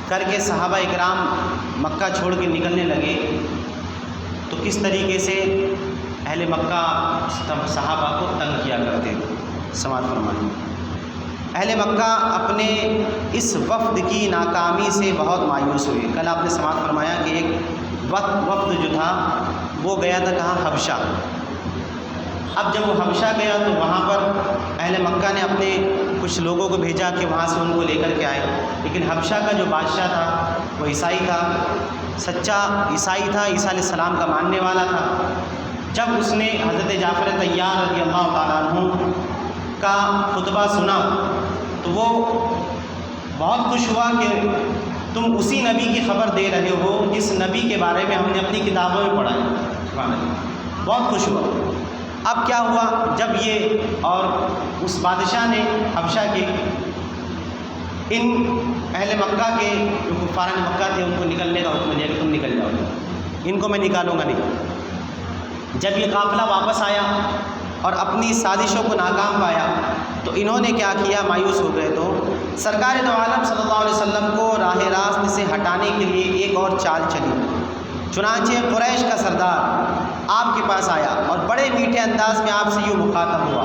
کر کے صحابہ اکرام مکہ چھوڑ کے نکلنے لگے تو کس طریقے سے اہل مکہ صحابہ کو تنگ کیا کرتے تھے، سماعت فرمائیں۔ اہل مکہ اپنے اس وفد کی ناکامی سے بہت مایوس ہوئے۔ کل آپ نے سماعت فرمایا کہ ایک وفد جو تھا وہ گیا تھا کہاں؟ حبشہ۔ اب جب وہ حبشہ گیا تو وہاں پر اہل مکہ نے اپنے کچھ لوگوں کو بھیجا کہ وہاں سے ان کو لے کر کے آئے، لیکن حبشہ کا جو بادشاہ تھا وہ عیسائی تھا، سچا عیسائی تھا، عیسیٰ علیہ السلام کا ماننے والا تھا۔ جب اس نے حضرت جعفر طیار رضی اللہ تعالیٰ عنہ کا خطبہ سنا تو وہ بہت خوش ہوا کہ تم اسی نبی کی خبر دے رہے ہو جس نبی کے بارے میں ہم نے اپنی کتابوں میں پڑھا ہے۔ بہت خوش ہوا۔ اب کیا ہوا، جب یہ اور اس بادشاہ نے حبشہ کے ان اہل مکہ کے جو کفاران مکہ تھے ان کو نکلنے کا حکم دیا کہ تم نکل جاؤ، ان کو میں نکالوں گا نہیں۔ جب یہ قافلہ واپس آیا اور اپنی سازشوں کو ناکام پایا تو انہوں نے کیا کیا، مایوس ہو گئے تو سرکار دو عالم صلی اللہ علیہ وسلم کو راہ راست سے ہٹانے کے لیے ایک اور چال چلی۔ چنانچہ قریش کا سردار آپ کے پاس آیا اور بڑے میٹھے انداز میں آپ سے یوں مخاطب ہوا۔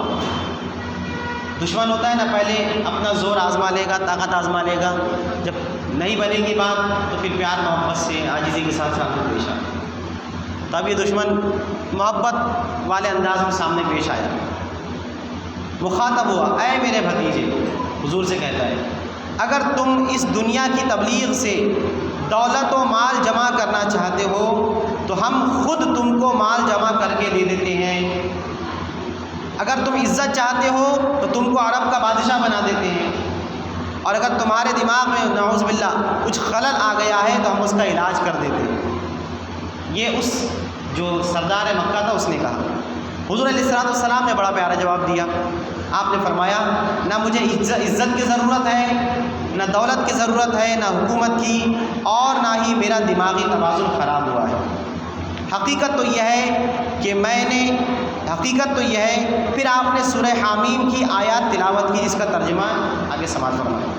دشمن ہوتا ہے نا، پہلے اپنا زور آزما لے گا، طاقت آزما لے گا، جب نہیں بنے گی بات تو پھر پیار محبت سے عاجزی کے ساتھ سامنے پیش آئے۔ تب یہ دشمن محبت والے انداز میں سامنے پیش آیا، مخاطب ہوا، اے میرے بھتیجے، حضور سے کہتا ہے، اگر تم اس دنیا کی تبلیغ سے دولت و مال جمع کرنا چاہتے ہو تو ہم خود تم کو مال جمع کر کے دے دیتے ہیں، اگر تم عزت چاہتے ہو تو تم کو عرب کا بادشاہ بنا دیتے ہیں، اور اگر تمہارے دماغ میں نعوذ باللہ کچھ خلل آ گیا ہے تو ہم اس کا علاج کر دیتے ہیں۔ یہ اس جو سردار مکہ تھا اس نے کہا۔ حضور علیہ السلام نے بڑا پیارا جواب دیا۔ آپ نے فرمایا، نہ مجھے عزت کی ضرورت ہے، نہ دولت کی ضرورت ہے، نہ حکومت کی، اور نہ ہی میرا دماغی توازن خراب ہوا ہے۔ حقیقت تو یہ ہے کہ حقیقت تو یہ ہے۔ پھر آپ نے سورہ حامیم کی آیات تلاوت کی جس کا ترجمہ آگے سماعت فرمایا۔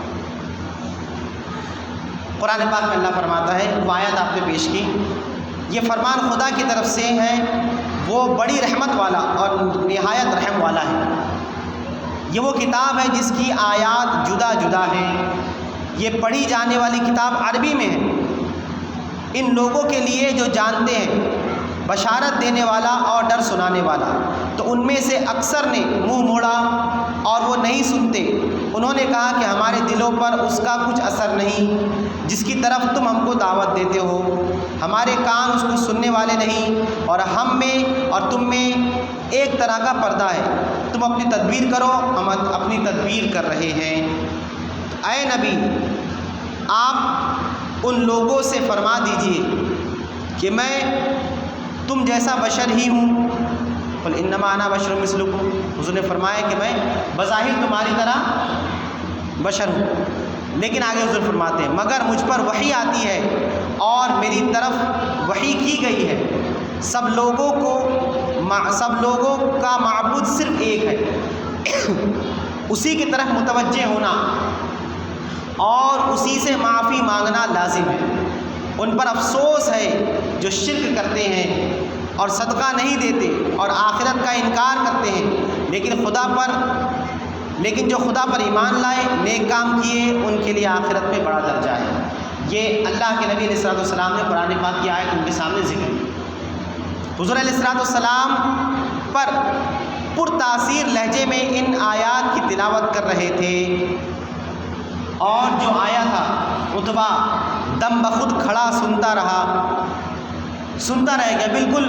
قرآن پاک میں اللہ فرماتا ہے، وہ آیات آپ نے پیش کی، یہ فرمان خدا کی طرف سے ہے، وہ بڑی رحمت والا اور نہایت رحم والا ہے۔ یہ وہ کتاب ہے جس کی آیات جدا جدا ہیں، یہ پڑھی جانے والی کتاب عربی میں ہے، ان لوگوں کے لیے جو جانتے ہیں، بشارت دینے والا اور ڈر سنانے والا۔ تو ان میں سے اکثر نے منہ موڑا اور وہ نہیں سنتے، انہوں نے کہا کہ ہمارے دلوں پر اس کا کچھ اثر نہیں جس کی طرف تم ہم کو دعوت دیتے ہو، ہمارے کان اس کو سننے والے نہیں، اور ہم میں اور تم میں ایک طرح کا پردہ ہے، تم اپنی تدبیر کرو، ہم اپنی تدبیر کر رہے ہیں۔ اے نبی، آپ ان لوگوں سے فرما دیجئے کہ میں تم جیسا بشر ہی ہوں، قل انما انا بشر مثلکم، حضور نے فرمایا کہ میں بظاہر تمہاری طرح بشر ہوں، لیکن آگے حضور فرماتے ہیں مگر مجھ پر وحی آتی ہے اور میری طرف وحی کی گئی ہے، سب لوگوں کا معبود صرف ایک ہے، اسی کی طرف متوجہ ہونا اور اسی سے معافی مانگنا لازم ہے۔ ان پر افسوس ہے جو شرک کرتے ہیں اور صدقہ نہیں دیتے اور آخرت کا انکار کرتے ہیں، لیکن جو خدا پر ایمان لائے، نیک کام کیے، ان کے لیے آخرت میں بڑا درجہ ہے۔ یہ اللہ کے نبی علیہ السلام نے قرآن پاک کی آیت ان کے سامنے ذکر کی۔ حضور علیہ السلام پر پرتاثیر لہجے میں ان آیات کی تلاوت کر رہے تھے، اور جو آیا تھا عتبہ دم بخود کھڑا سنتا رہ گیا، بالکل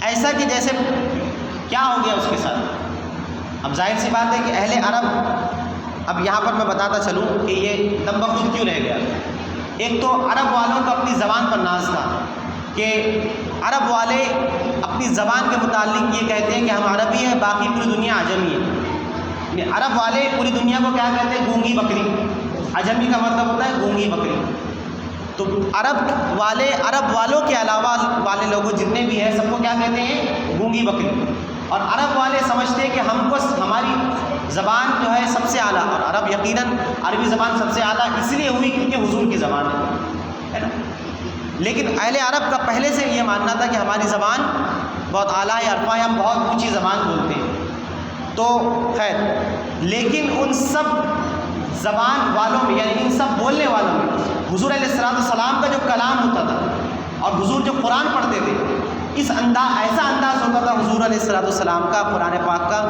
ایسا کہ جیسے کیا ہو گیا اس کے ساتھ۔ اب ظاہر سی بات ہے کہ اہل عرب، اب یہاں پر میں بتاتا چلوں کہ یہ دم بخود کیوں رہ گیا۔ ایک تو عرب والوں کو اپنی زبان پر ناز تھا کہ عرب والے اپنی زبان کے متعلق یہ کہتے ہیں کہ ہم عربی ہیں، باقی پوری دنیا عجمی ہے۔ عرب والے پوری دنیا کو کیا کہتے ہیں؟ گونگی بکری۔ عجمی کا مطلب ہوتا ہے گونگی بکری۔ تو عرب والوں کے علاوہ والے لوگ جتنے بھی ہیں سب کو کیا کہتے ہیں؟ گونگی بکری۔ اور عرب والے سمجھتے ہیں کہ ہم کو ہماری زبان جو ہے سب سے اعلیٰ، اور عرب یقیناً عربی زبان سب سے اعلیٰ اس لیے ہوئی کیونکہ حضور کی زبان ہے۔ لیکن اہل عرب کا پہلے سے یہ ماننا تھا کہ ہماری زبان بہت اعلیٰ عرفہ ہے، ہم بہت اونچی زبان بولتے ہیں۔ تو خیر، لیکن ان سب زبان والوں میں، یعنی ان سب بولنے والوں میں حضور علیہ السلام کا جو کلام ہوتا تھا اور حضور جو قرآن پڑھتے تھے، ایسا انداز ہوتا تھا حضور علیہ السلام کا قرآن پاک کا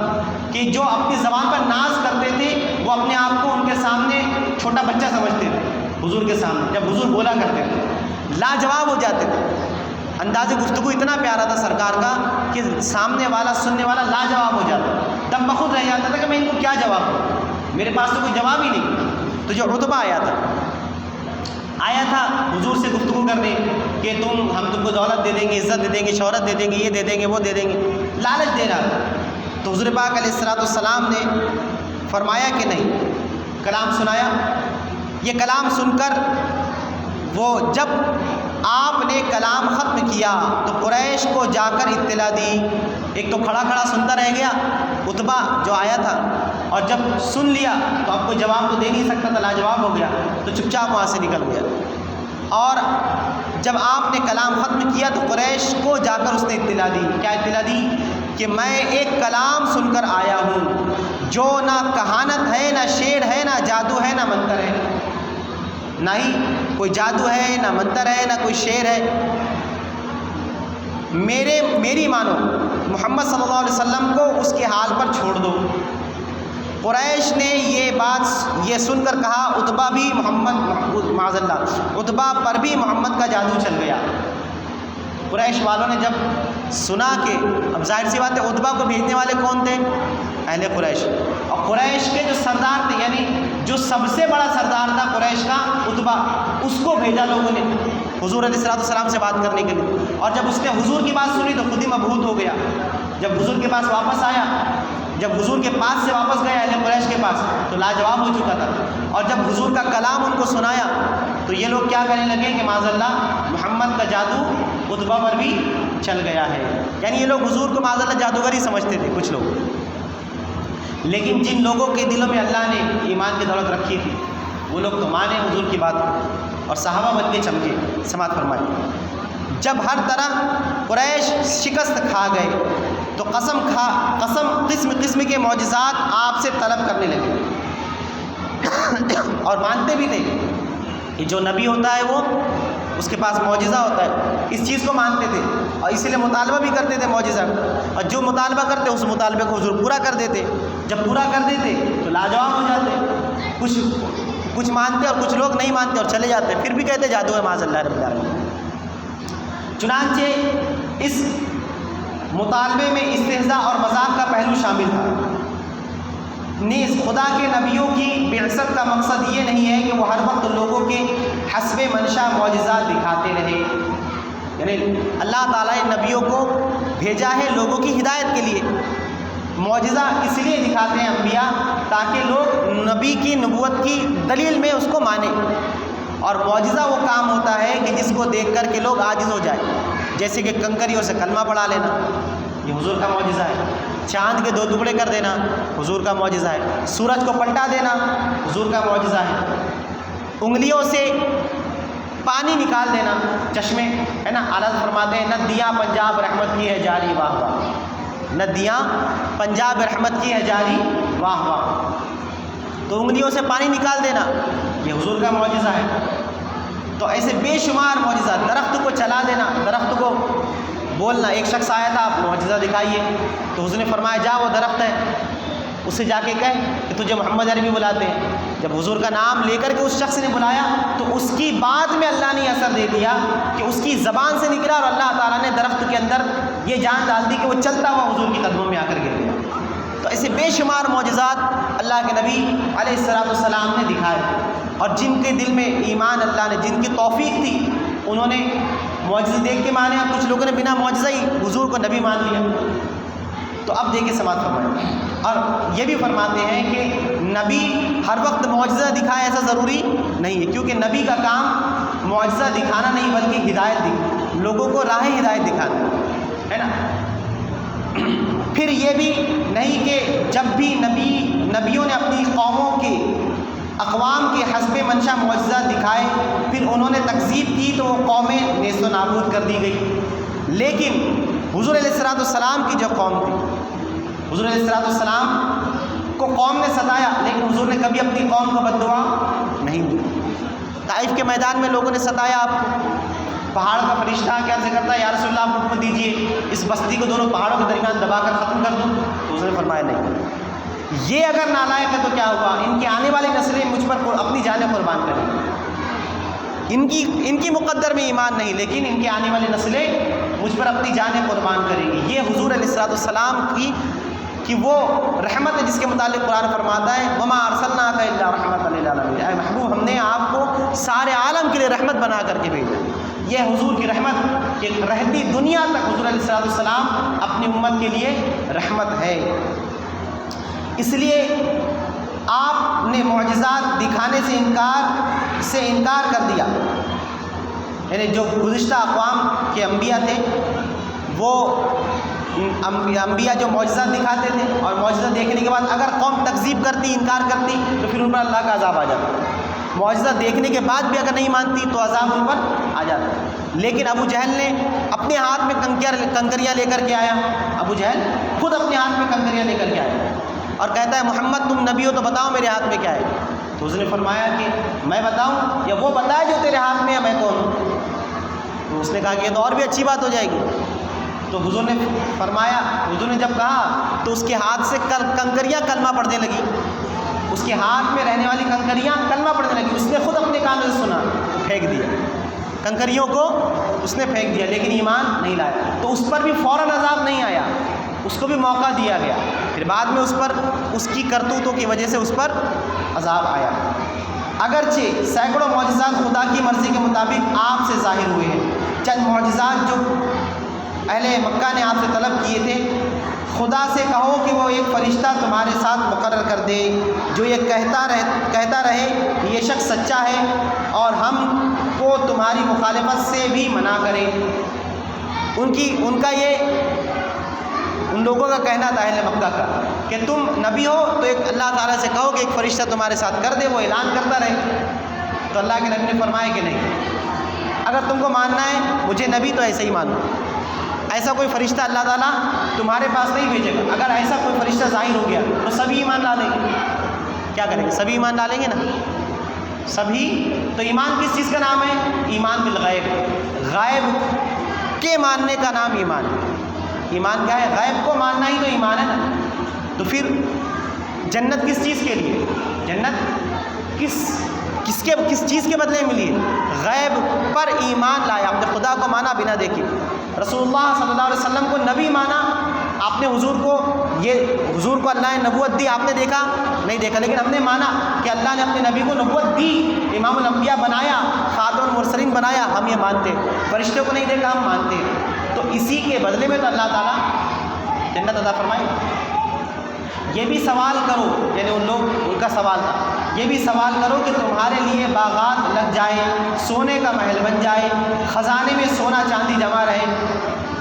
کہ جو اپنی زبان پر ناز کرتے تھے وہ اپنے آپ کو ان کے سامنے چھوٹا بچہ سمجھتے تھے۔ حضور کے سامنے جب حضور بولا کرتے تھے لاجواب ہو جاتے تھے، انداز گفتگو اتنا پیارا تھا سرکار کا کہ سامنے والا سننے والا لاجواب ہو جاتا، دم بخود رہ جاتا تھا کہ میں ان کو کیا جواب دوں، میرے پاس تو کوئی جواب ہی نہیں۔ تو جو عتبہ آیا تھا حضور سے گفتگو کرنے کہ ہم تم کو دولت دے دیں گے، عزت دے دیں گے، شہرت دے دیں گے، یہ دے دیں گے، وہ دے دیں گے، لالچ دے رہا تھا۔ تو حضور پاک علیہ السلام نے فرمایا کہ نہیں، کلام سنایا۔ یہ کلام سن کر وہ جب آپ نے کلام ختم کیا تو قریش کو جا کر اطلاع دی۔ ایک تو کھڑا کھڑا سنتا رہ گیا عتبہ جو آیا تھا، اور جب سن لیا تو اب کوئی جواب تو دے نہیں سکتا تھا، لاجواب ہو گیا، تو چپ چاپ وہاں سے نکل گیا۔ اور جب آپ نے کلام ختم کیا تو قریش کو جا کر اس نے اطلاع دی۔ کیا اطلاع دی؟ کہ میں ایک کلام سن کر آیا ہوں جو نہ کہانت ہے، نہ شعر ہے، نہ جادو ہے، نہ منتر ہے، نہ ہی کوئی جادو ہے، نہ منتر ہے، نہ کوئی شعر ہے۔ میری مانو، محمد صلی اللہ علیہ وسلم کو اس کے حال پر چھوڑ دو۔ قریش نے یہ سن کر کہا عتبہ بھی معاذ اللہ، عتبہ پر بھی محمد کا جادو چل گیا۔ قریش والوں نے جب سنا کہ اب ظاہر سی بات ہے عتبہ کو بھیجنے والے کون تھے؟ اہل قریش، اور قریش کے جو سردار تھے، یعنی جو سب سے بڑا سردار تھا قریش کا عتبہ، اس کو بھیجا لوگوں نے حضور علیہ السلام سے بات کرنے کے لیے۔ اور جب اس نے حضور کی بات سنی تو خود ہی مبہوت ہو گیا۔ جب حضور کے پاس واپس آیا، جب حضور کے پاس سے واپس گیا اہل قریش کے پاس تو لاجواب ہو چکا تھا۔ اور جب حضور کا کلام ان کو سنایا تو یہ لوگ کیا کہنے لگے کہ معاذ اللہ محمد کا جادو عتبہ پر بھی چل گیا ہے، یعنی یہ لوگ حضور کو معاذ اللہ جادوگر ہی سمجھتے تھے کچھ لوگ۔ لیکن جن لوگوں کے دلوں میں اللہ نے ایمان کی دولت رکھی تھی وہ لوگ تو مانے حضور کی بات اور صحابہ بن کے چمکے۔ سماعت فرمائے، جب ہر طرح قریش شکست کھا گئے تو قسم قسم قسم کے معجزات آپ سے طلب کرنے لگے، اور مانتے بھی تھے کہ جو نبی ہوتا ہے وہ اس کے پاس معجزہ ہوتا ہے، اس چیز کو مانتے تھے اور اس لیے مطالبہ بھی کرتے تھے معجزہ، اور جو مطالبہ کرتے اس مطالبے کو حضور پورا کر دیتے۔ جب پورا کر دیتے تو لاجواب ہو جاتے، کچھ مانتے اور کچھ لوگ نہیں مانتے اور چلے جاتے، پھر بھی کہتے جادو ہے معاذ اللہ رب العالمین۔ چنانچہ اس مطالبے میں استہزاء اور مذاق کا پہلو شامل تھا۔ نیز خدا کے نبیوں کی بعثت کا مقصد یہ نہیں ہے کہ وہ ہر وقت لوگوں کے حسب منشا معجزات دکھاتے رہے، یعنی اللہ تعالیٰ نے نبیوں کو بھیجا ہے لوگوں کی ہدایت کے لیے۔ معجزہ اس لیے دکھاتے ہیں انبیاء تاکہ لوگ نبی کی نبوت کی دلیل میں اس کو مانیں، اور معجزہ وہ کام ہوتا ہے کہ جس کو دیکھ کر کے لوگ عاجز ہو جائیں، جیسے کہ کنکریوں سے کلمہ پڑھا لینا، یہ حضور کا معجزہ ہے۔ چاند کے 2 ٹکڑے کر دینا حضور کا معجزہ ہے۔ سورج کو پلٹا دینا حضور کا معجزہ ہے۔ انگلیوں سے پانی نکال دینا چشمے، ہے نا، اعلیٰ فرماتے ہیں ندیاں پنجاب رحمت کی ہے جاری واہ واہ، ندیاں پنجاب رحمت کی ہے جاری واہ واہ۔ تو انگلیوں سے پانی نکال دینا یہ حضور کا معجزہ ہے۔ تو ایسے بے شمار معجزہ، درخت کو چلا دینا، درخت کو بولنا۔ ایک شخص آیا تھا، آپ معجزہ دکھائیے، تو حضور نے فرمایا جا وہ درخت ہے، اس سے جا کے کہہ کہ تجھے محمد عربی بلاتے ہیں۔ جب حضور کا نام لے کر کے اس شخص نے بلایا تو اس کی بات میں اللہ نے اثر دے دیا کہ اس کی زبان سے نکلا، اور اللہ تعالیٰ نے درخت کے اندر یہ جان ڈال دی کہ وہ چلتا ہوا حضور کے قدموں میں آ کر گر گیا۔ تو ایسے بے شمار معجزات اللہ کے نبی علیہ السلام نے دکھائے، اور جن کے دل میں ایمان اللہ نے، جن کی توفیق تھی، انہوں نے معجزے دیکھ کے مانے، اور کچھ لوگوں نے بنا معجزہ ہی حضور کو نبی مان لیا۔ تو اب دیکھیں سماعت فرمائیں، اور یہ بھی فرماتے ہیں کہ نبی ہر وقت معجزہ دکھائے ایسا ضروری نہیں ہے، کیونکہ نبی کا کام معجزہ دکھانا نہیں بلکہ ہدایت لوگوں کو راہ ہدایت دکھانا ہے نا۔ پھر یہ بھی نہیں کہ جب بھی نبیوں نے اپنی قوموں کے اقوام کے حسب منشا معجزہ دکھائے پھر انہوں نے تکذیب کی تو وہ قومیں نیست و نابود کر دی گئی. لیکن حضور علیہ السلام کی جو قوم تھی، حضور علیہ السلام کو قوم نے ستایا، لیکن حضور نے کبھی اپنی قوم کو بد دعا نہیں دی. طائف کے میدان میں لوگوں نے ستایا آپ کو، پہاڑ کا فرشتہ کیا عرض کرتا ہے یا رسول اللہ آپ حکم دیجیے اس بستی کو دونوں پہاڑوں کے درمیان دبا کر ختم کر دوں، تو اس نے فرمایا نہیں. یہ اگر نالائق ہے تو کیا ہوا، ان کی آنے والی نسلیں مجھ پر اپنی جانیں قربان کریں گی. ان کی مقدر میں ایمان نہیں، لیکن ان کی آنے والی نسلیں مجھ پر اپنی جانیں قربان کریں گی. یہ حضور علیہ السلام کی وہ رحمت ہے جس کے متعلق قرآن فرماتا ہے وما ارسلناک الا رحمۃ للعالمین، اے محبوب ہم نے آپ کو سارے عالم کے لیے رحمت بنا کر کے بھیجا. یہ حضور کی رحمت کہ رہتی دنیا تک حضور علیہ السلام اپنی امت کے لیے رحمت ہے. اس لیے آپ نے معجزات دکھانے سے انکار کر دیا. یعنی جو گزشتہ اقوام کے انبیاء تھے وہ انبیاء جو معجزات دکھاتے تھے اور معجزہ دیکھنے کے بعد اگر قوم تکذیب کرتی، انکار کرتی تو پھر ان پر اللہ کا عذاب آ جاتا. معجزہ دیکھنے کے بعد بھی اگر نہیں مانتی تو عذاب ان پر آ جاتا. لیکن ابو جہل نے اپنے ہاتھ میں کنکریاں لے کر کے آیا. ابو جہل خود اپنے ہاتھ میں کنکریاں لے کر کے آیا اور کہتا ہے محمد تم نبی ہو تو بتاؤ میرے ہاتھ میں کیا ہے. تو اس نے فرمایا کہ میں بتاؤں یا وہ بتائے جو تیرے ہاتھ میں ہے، میں کون ہوں. تو اس نے کہا کہ یہ تو اور بھی اچھی بات ہو جائے گی. تو حضور نے فرمایا، حضور نے جب کہا تو اس کے ہاتھ سے کنکریاں کلمہ پڑھنے لگی. اس کے ہاتھ میں رہنے والی کنکریاں کلمہ پڑھنے لگی. اس نے خود اپنے کانوں سے سنا تو پھینک دیا، کنکریوں کو اس نے پھینک دیا، لیکن ایمان نہیں لایا. تو اس پر بھی فوراً عذاب نہیں آیا، اس کو بھی موقع دیا گیا. پھر بعد میں اس کی کرتوتوں کی وجہ سے اس پر عذاب آیا. اگرچہ سینکڑوں معجزات خدا کی مرضی کے مطابق آپ سے ظاہر ہوئے ہیں. چند معجزات جو اہل مکہ نے آپ سے طلب کیے تھے، خدا سے کہو کہ وہ ایک فرشتہ تمہارے ساتھ مقرر کر دے جو یہ کہتا رہے یہ شخص سچا ہے اور ہم کو تمہاری مخالفت سے بھی منع کرے. ان لوگوں کا کہنا تھا اہل مکہ کا کہ تم نبی ہو تو ایک اللہ تعالیٰ سے کہو کہ ایک فرشتہ تمہارے ساتھ کر دے، وہ اعلان کرتا رہے. تو اللہ کے نبی نے فرمایا کہ نہیں، اگر تم کو ماننا ہے مجھے نبی تو ایسے ہی مانو. ایسا کوئی فرشتہ اللہ تعالیٰ تمہارے پاس نہیں بھیجے گا. اگر ایسا کوئی فرشتہ ظاہر ہو گیا تو سبھی ایمان ڈالیں گے. کیا کریں گے؟ سبھی ایمان ڈالیں گے نا، سبھی. تو ایمان کس چیز کا نام ہے؟ ایمان بالغیب. غیب کے ماننے کا نام ایمان ہے. ایمان کیا ہے؟ غیب کو ماننا ہی تو ایمان ہے نا. تو پھر جنت کس چیز کے لیے؟ جنت کس چیز کے بدلے میں ملی ہے؟ غیب پر ایمان لایا، آپ نے خدا کو مانا بنا دیکھے. رسول اللہ صلی اللہ علیہ وسلم کو نبی مانا. آپ نے حضور کو اللہ نے نبوت دی، آپ نے دیکھا نہیں دیکھا، لیکن ہم نے مانا کہ اللہ نے اپنے نبی کو نبوت دی، امام الانبیاء بنایا، خاتم المرسلین بنایا. ہم یہ مانتے. فرشتوں کو نہیں دیکھا، ہم مانتے. تو اسی کے بدلے میں تو اللہ تعالیٰ جنت عطا فرمائے. یہ بھی سوال کرو، یعنی ان کا سوال تھا، یہ بھی سوال کرو کہ تمہارے لیے باغات لگ جائے، سونے کا محل بن جائے، خزانے میں سونا چاندی جمع رہے.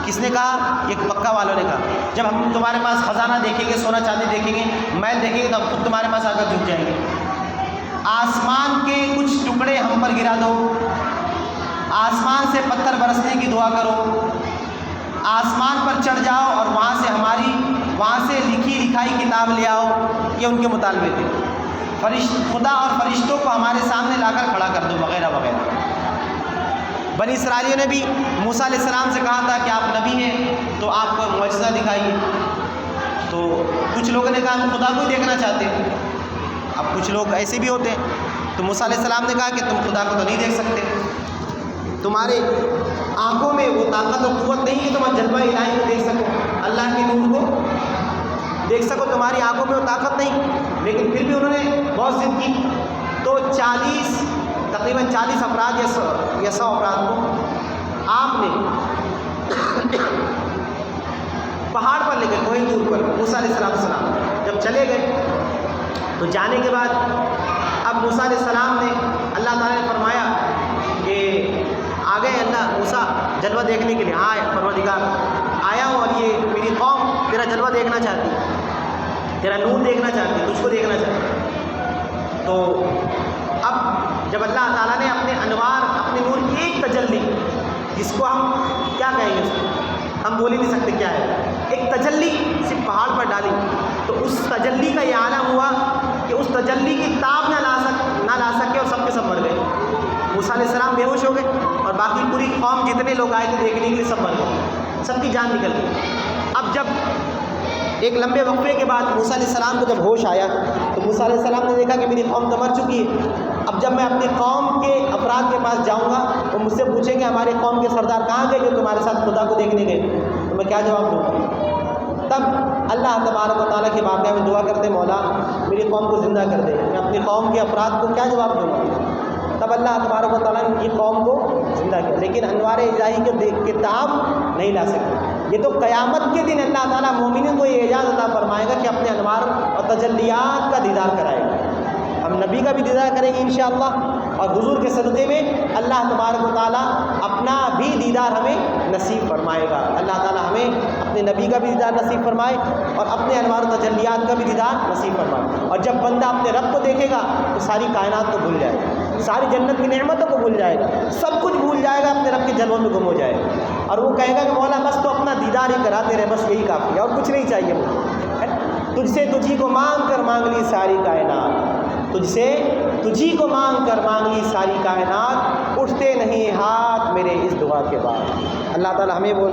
کس نے کہا؟ یہ مکہ والوں نے کہا جب ہم تمہارے پاس خزانہ دیکھیں گے، سونا چاندی دیکھیں گے، محل دیکھیں گے تو ہم خود تمہارے پاس آ کر جھک جائیں گے. آسمان کے کچھ ٹکڑے ہم پر گرا دو، آسمان سے پتھر برسنے کی دعا کرو، آسمان پر چڑھ جاؤ اور وہاں سے لکھی لکھائی کتاب لے آؤ. یہ ان کے مطالبے تھے. خدا اور فرشتوں کو ہمارے سامنے لا کر کھڑا کر دو، وغیرہ وغیرہ. بنی اسرائیلیوں نے بھی موسیٰ علیہ السلام سے کہا تھا کہ آپ نبی ہیں تو آپ کو معجزہ دکھائیے. تو کچھ لوگوں نے کہا ہم خدا کو ہی دیکھنا چاہتے ہیں. اب کچھ لوگ ایسے بھی ہوتے ہیں. تو موسیٰ علیہ السلام نے کہا کہ تم خدا کو تو نہیں دیکھ سکتے، تمہارے آنکھوں میں وہ طاقت اور قوت نہیں ہے تم جلوہ الہی کو دیکھ سکو، اللہ کے نور کو دیکھ سکو، تمہاری آنکھوں میں وہ طاقت نہیں. لیکن پھر بھی انہوں نے بہت ضد کی. تو تقریباً 40 افراد یا 100 افراد کو آپ نے پہاڑ پر لے گئے، کوئی دور پر. موسیٰ علیہ السلام جب چلے گئے تو جانے کے بعد اب موسیٰ علیہ السلام نے اللہ تعالیٰ نے فرمایا کہ آ گئے اللہ موسیٰ جلوہ دیکھنے کے لیے. ہاں پروردگار آیا ہوں اور یہ میری قوم تیرا جلوہ دیکھنا چاہتی ہے، تیرا نور دیکھنا چاہتی ہے، تجھ کو دیکھنا چاہتی ہے. تو اب جب اللہ تعالیٰ نے اپنے انوار جس کو ہم کیا کہیں گے، اس کو ہم بول ہی نہیں سکتے کیا ہے، ایک تجلی صرف پہاڑ پر ڈالی تو اس تجلی کا یہ عالم ہوا کہ اس تجلی کی تاب نہ لا سکے اور سب کے سب مر گئے۔ موسیٰ علیہ السلام بے ہوش ہو گئے اور باقی پوری قوم جتنے لوگ آئے تھے دیکھنے کے لیے سب مر گئے، سب کی جان نکل گئی۔ اب جب ایک لمبے وقفے کے بعد موسیٰ علیہ السلام کو جب ہوش آیا تو موسیٰ علیہ السلام نے دیکھا کہ میری قوم تو مر چکی ہے، اب جب میں اپنی قوم کے افراد کے پاس جاؤں گا وہ مجھ سے پوچھیں گے ہمارے قوم کے سردار کہاں گئے جو تمہارے ساتھ خدا کو دیکھنے گئے، تو میں کیا جواب دوں گا؟ تب اللہ تبارک و تعالیٰ کی بارگاہ میں دعا کرتے، مولا میری قوم کو زندہ کر دے، میں اپنی قوم کے افراد کو کیا جواب دوں گا؟ تب اللہ تبارک و تعالیٰ نے ان کی قوم کو زندہ کیا، لیکن انوار الہی کو دیکھ کے تاب نہیں لا سکتے۔ یہ تو قیامت کے دن اللہ تعالیٰ مومنین کو یہ اعزاز عطا فرمائے گا کہ اپنے انوار اور تجلیات کا دیدار کرائے گا۔ ہم نبی کا بھی دیدار کریں گے انشاءاللہ، اور حضور کے صدقے میں اللہ تبارک و تعالیٰ اپنا بھی دیدار ہمیں نصیب فرمائے گا۔ اللہ تعالیٰ ہمیں اپنے نبی کا بھی دیدار نصیب فرمائے اور اپنے انوار و تجلیات کا بھی دیدار نصیب فرمائے۔ اور جب بندہ اپنے رب کو دیکھے گا تو ساری کائنات کو بھول جائے گا، ساری جنت کی نعمتوں کو بھول جائے گا، سب کچھ بھول جائے گا، اپنے رب کے جلووں میں گم ہو جائے گا، اور وہ کہے گا کہ مولا بس تو اپنا دیدار ہی کراتے رہے، بس یہی کافی ہے اور کچھ نہیں چاہیے مجھے۔ تجھ سے تجھی کو مانگ کر مانگ لی ساری کائنات، تجھ سے تجھی کو مانگ کر مانگ لی ساری کائنات، اٹھتے نہیں ہاتھ میرے اس دعا کے بعد۔ اللہ تعالیٰ ہمیں وہ